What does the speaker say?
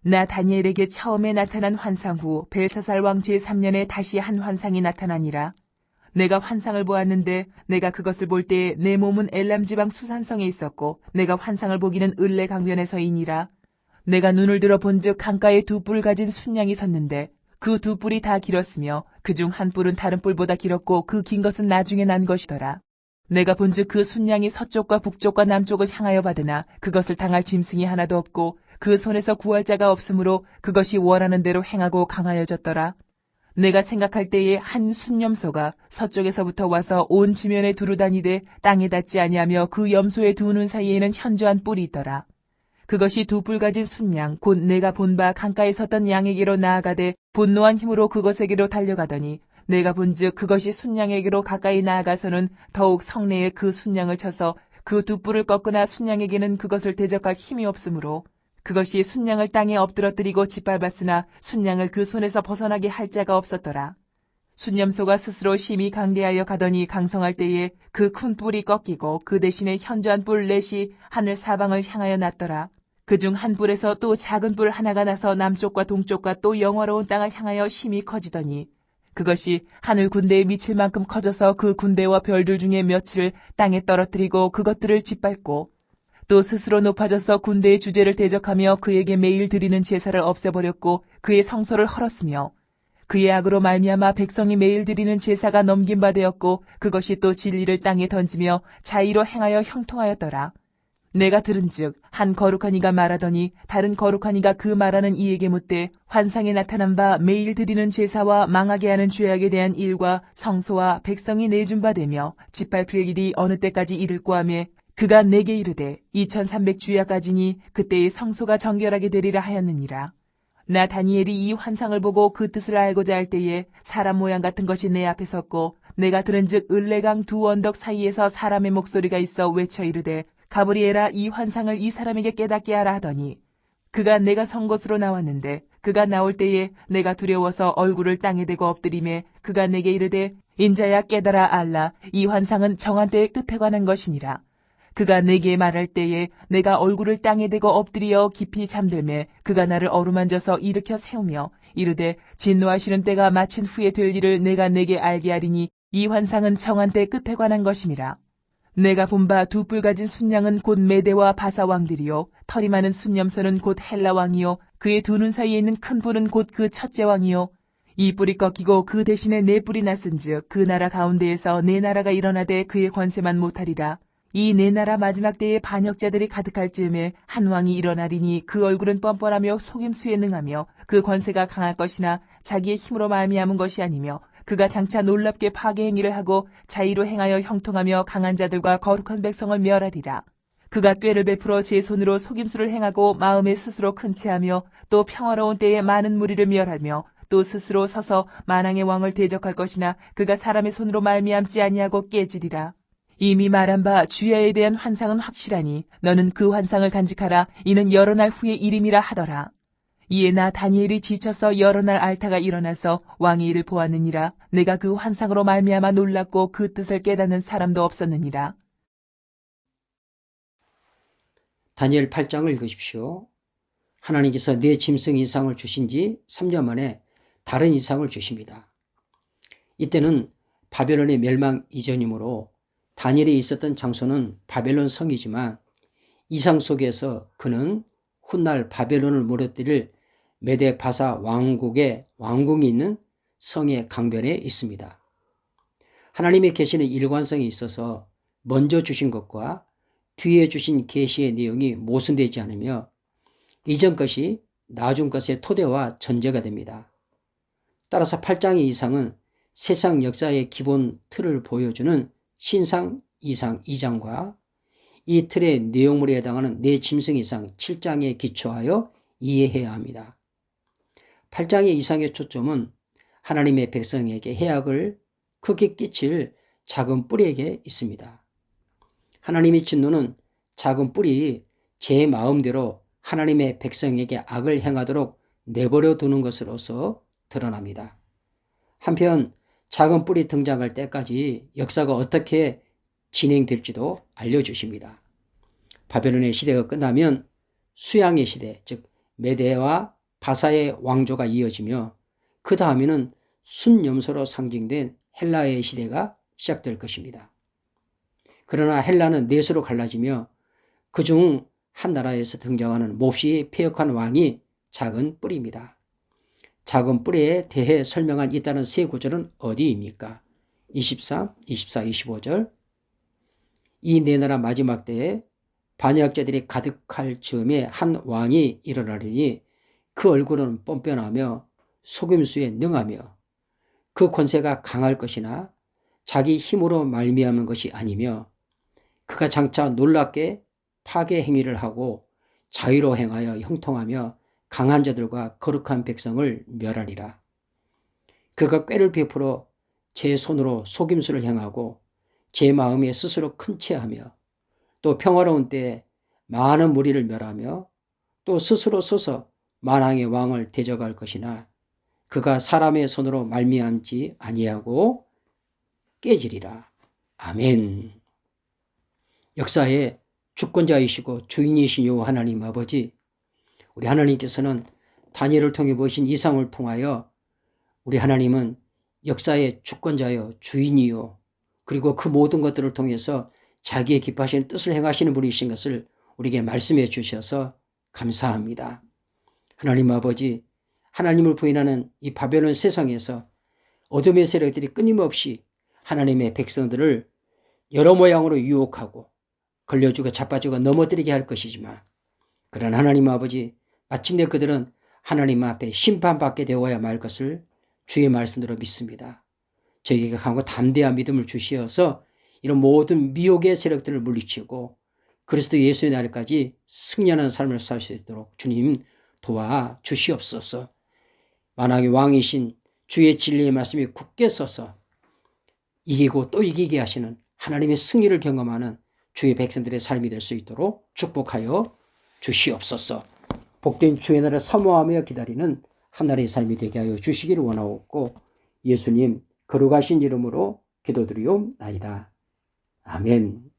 나 다니엘에게 처음에 나타난 환상 후 벨사살 왕 제3년에 다시 한 환상이 나타나니라. 내가 환상을 보았는데 내가 그것을 볼 때에 내 몸은 엘람 지방 수산성에 있었고 내가 환상을 보기는 을레 강변에서이니라. 내가 눈을 들어 본즉 강가에 두 뿔 가진 순양이 섰는데 그 두 뿔이 다 길었으며 그중 한 뿔은 다른 뿔보다 길었고 그 긴 것은 나중에 난 것이더라. 내가 본즉 그 순양이 서쪽과 북쪽과 남쪽을 향하여 받으나 그것을 당할 짐승이 하나도 없고 그 손에서 구할 자가 없으므로 그것이 원하는 대로 행하고 강하여졌더라. 내가 생각할 때에 한 순염소가 서쪽에서부터 와서 온 지면에 두루다니되 땅에 닿지 아니하며 그 염소의 두 눈 사이에는 현저한 뿔이 있더라. 그것이 두 뿔 가진 순양 곧 내가 본 바 강가에 섰던 양에게로 나아가되 분노한 힘으로 그것에게로 달려가더니 내가 본즉 그것이 순양에게로 가까이 나아가서는 더욱 성내에 그 순양을 쳐서 그 두 뿔을 꺾으나 순양에게는 그것을 대적할 힘이 없으므로 그것이 순양을 땅에 엎드러뜨리고 짓밟았으나 순양을 그 손에서 벗어나게 할 자가 없었더라. 순염소가 스스로 심히 강대하여 가더니 강성할 때에 그 큰 뿔이 꺾이고 그 대신에 현저한 뿔 넷이 하늘 사방을 향하여 났더라. 그중 한 뿔에서 또 작은 뿔 하나가 나서 남쪽과 동쪽과 또 영화로운 땅을 향하여 심히 커지더니 그것이 하늘 군대에 미칠 만큼 커져서 그 군대와 별들 중에 며칠을 땅에 떨어뜨리고 그것들을 짓밟고 또 스스로 높아져서 군대의 주제를 대적하며 그에게 매일 드리는 제사를 없애버렸고 그의 성소를 헐었으며 그의 악으로 말미암아 백성이 매일 드리는 제사가 넘긴 바 되었고 그것이 또 진리를 땅에 던지며 자의로 행하여 형통하였더라. 내가 들은즉 한 거룩한 이가 말하더니 다른 거룩한 이가 그 말하는 이에게 묻되 환상에 나타난 바 매일 드리는 제사와 망하게 하는 죄악에 대한 일과 성소와 백성이 내준 바 되며 짓밟힐 일이 어느 때까지 이를꼬 하며 그가 내게 이르되 2300주야까지니 그때의 성소가 정결하게 되리라 하였느니라. 나 다니엘이 이 환상을 보고 그 뜻을 알고자 할 때에 사람 모양 같은 것이 내 앞에 섰고 내가 들은즉 을레강 두 언덕 사이에서 사람의 목소리가 있어 외쳐 이르되 가브리엘아 이 환상을 이 사람에게 깨닫게 하라 하더니 그가 내가 선 곳으로 나왔는데 그가 나올 때에 내가 두려워서 얼굴을 땅에 대고 엎드리매 그가 내게 이르되 인자야 깨달아 알라 이 환상은 정한 때의 끝에 관한 것이니라. 그가 내게 말할 때에 내가 얼굴을 땅에 대고 엎드려 깊이 잠들매 그가 나를 어루만져서 일으켜 세우며 이르되 진노하시는 때가 마친 후에 될 일을 내가 내게 알게 하리니 이 환상은 정한 때 끝에 관한 것임이라. 내가 본 바 두 뿔 가진 순양은 곧 메대와 바사 왕들이요 털이 많은 순염소는 곧 헬라 왕이요 그의 두 눈 사이에 있는 큰 뿔은 곧 그 첫째 왕이요 이 뿔이 꺾이고 그 대신에 네 뿔이 났은즉 그 나라 가운데에서 네 나라가 일어나되 그의 권세만 못하리라. 이 네 나라 마지막 때에 반역자들이 가득할 즈음에 한 왕이 일어나리니 그 얼굴은 뻔뻔하며 속임수에 능하며 그 권세가 강할 것이나 자기의 힘으로 말미암은 것이 아니며 그가 장차 놀랍게 파괴 행위를 하고 자의로 행하여 형통하며 강한 자들과 거룩한 백성을 멸하리라. 그가 꾀를 베풀어 제 손으로 속임수를 행하고 마음에 스스로 큰 체하며 또 평화로운 때에 많은 무리를 멸하며 또 스스로 서서 만왕의 왕을 대적할 것이나 그가 사람의 손으로 말미암지 아니하고 깨지리라. 이미 말한 바 주야에 대한 환상은 확실하니 너는 그 환상을 간직하라. 이는 여러 날 후의 일임이라 하더라. 이에 나 다니엘이 지쳐서 여러 날 앓다가 일어나서 왕의 일을 보았느니라. 내가 그 환상으로 말미암아 놀랐고 그 뜻을 깨닫는 사람도 없었느니라. 다니엘 8장을 읽으십시오. 하나님께서 네 짐승 이상을 주신 지 3년 만에 다른 이상을 주십니다. 이때는 바벨론의 멸망 이전이므로 다니엘이 있었던 장소는 바벨론 성이지만 이상 속에서 그는 훗날 바벨론을 무너뜨릴 메데 바사 왕국의 왕궁이 있는 성의 강변에 있습니다. 하나님의 계시는 일관성이 있어서 먼저 주신 것과 뒤에 주신 계시의 내용이 모순되지 않으며 이전 것이 나중 것의 토대와 전제가 됩니다. 따라서 8장의 이상은 세상 역사의 기본 틀을 보여주는 신상 이상 2장과 이 틀의 내용물에 해당하는 네 짐승 이상 7장에 기초하여 이해해야 합니다. 8장의 이상의 초점은 하나님의 백성에게 해악을 크게 끼칠 작은 뿔에게 있습니다. 하나님의 진노는 작은 뿔이 제 마음대로 하나님의 백성에게 악을 행하도록 내버려 두는 것으로서 드러납니다. 한편 작은 뿔이 등장할 때까지 역사가 어떻게 진행될지도 알려주십니다. 바벨론의 시대가 끝나면 수양의 시대, 즉 메데와 바사의 왕조가 이어지며 그 다음에는 순염소로 상징된 헬라의 시대가 시작될 것입니다. 그러나 헬라는 넷으로 갈라지며 그중 한 나라에서 등장하는 몹시 패역한 왕이 작은 뿔입니다. 작은 뿔에 대해 설명한 이 다른 세 구절은 어디입니까? 23, 24, 25절. 이 네 나라 마지막 때에 반역자들이 가득할 즈음에 한 왕이 일어나리니 그 얼굴은 뻔뻔하며 속임수에 능하며 그 권세가 강할 것이나 자기 힘으로 말미암은 것이 아니며 그가 장차 놀랍게 파괴 행위를 하고 자유로 행하여 형통하며 강한 자들과 거룩한 백성을 멸하리라. 그가 꾀를 베풀어 제 손으로 속임수를 행하고 제 마음에 스스로 큰 체하며 또 평화로운 때에 많은 무리를 멸하며 또 스스로 서서 만왕의 왕을 대적할 것이나 그가 사람의 손으로 말미암지 아니하고 깨지리라. 아멘. 역사의 주권자이시고 주인이신 여호와 하나님 아버지, 우리 하나님께서는 다니엘을 통해 보신 이상을 통하여 우리 하나님은 역사의 주권자여 주인이요 그리고 그 모든 것들을 통해서 자기의 기뻐하시는 뜻을 행하시는 분이신 것을 우리에게 말씀해 주셔서 감사합니다. 하나님 아버지, 하나님을 부인하는 이 바벨론 세상에서 어둠의 세력들이 끊임없이 하나님의 백성들을 여러 모양으로 유혹하고 걸려주고 자빠주고 넘어뜨리게 할 것이지만 그런 하나님 아버지, 마침내 그들은 하나님 앞에 심판받게 되어야 말 것을 주의 말씀대로 믿습니다. 저희에게 강하고 담대한 믿음을 주시어서 이런 모든 미혹의 세력들을 물리치고 그리스도 예수의 날까지 승리하는 삶을 살 수 있도록 주님 도와 주시옵소서. 만왕의 왕이신 주의 진리의 말씀이 굳게 서서 이기고 또 이기게 하시는 하나님의 승리를 경험하는 주의 백성들의 삶이 될 수 있도록 축복하여 주시옵소서. 복된 주의 날을 사모하며 기다리는 하나님의 삶이 되게 하여 주시기를 원하옵고 예수님 거룩하신 이름으로 기도드리옵나이다. 아멘.